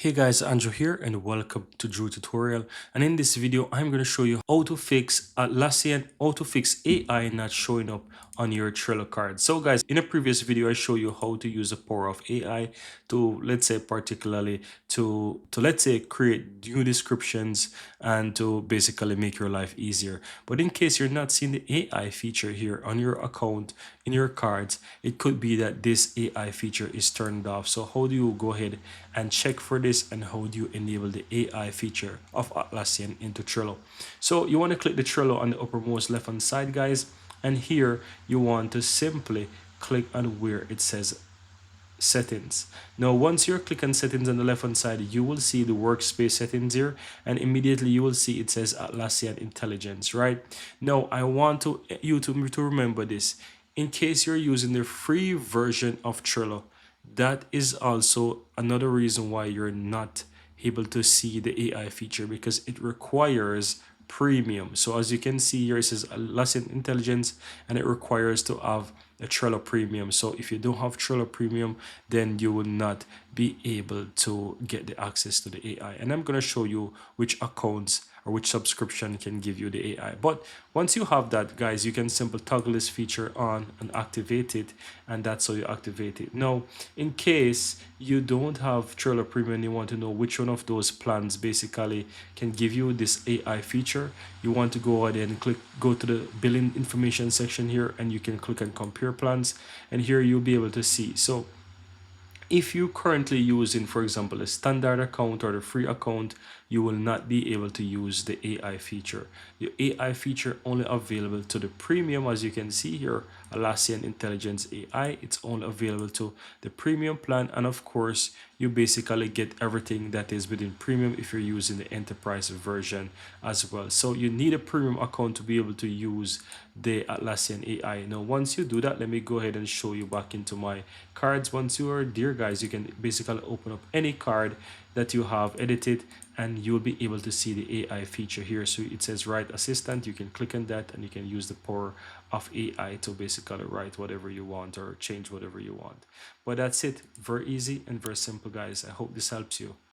Hey guys, Andrew here and welcome to Drew Tutorial. And in this video, I'm going to show you how to fix Atlassian autofix AI not showing up on your Trello card. So guys, in a previous video, I show you how to use the power of AI to, let's say, particularly to let's say create new descriptions and to basically make your life easier. But in case you're not seeing the AI feature here on your account, in your cards, it could be that this AI feature is turned off. So how do you go ahead and check for this, and how do you enable the AI feature of Atlassian into Trello? So you want to click the Trello on the uppermost left hand side, guys, and here you want to simply click on where it says settings. Now once you're clicking settings on the left hand side, you will see the workspace settings here, and immediately you will see it says Atlassian intelligence. Right now, I want you to remember this. In case you're using the free version of Trello, that is also another reason why you're not able to see the AI feature, because it requires premium. So as you can see here, it says Atlassian intelligence, and it requires to have a Trello premium. So if you don't have Trello premium, then you will not be able to get the access to the AI. And I'm going to show you which accounts or which subscription can give you the AI. But once you have that, guys, you can simply toggle this feature on and activate it, and that's how you activate it. Now, in case you don't have Trello Premium and you want to know which one of those plans basically can give you this AI feature, you want to go ahead and go to the billing information section here, and you can click on compare plans, and here you'll be able to see. So if you currently using, for example, a standard account or the free account, you will not be able to use the AI feature. The AI feature only available to the premium, as you can see here, Atlassian Intelligence AI. It's only available to the premium plan, and of course, you basically get everything that is within premium if you're using the enterprise version as well. So you need a premium account to be able to use the Atlassian AI. Now, once you do that, let me go ahead and show you back into my cards. Once you are there, guys, you can basically open up any card that you have edited, and you'll be able to see the AI feature here. So it says write assistant. You can click on that, and you can use the power of AI to basically write whatever you want or change whatever you want. But that's it. Very easy and very simple, guys. I hope this helps you.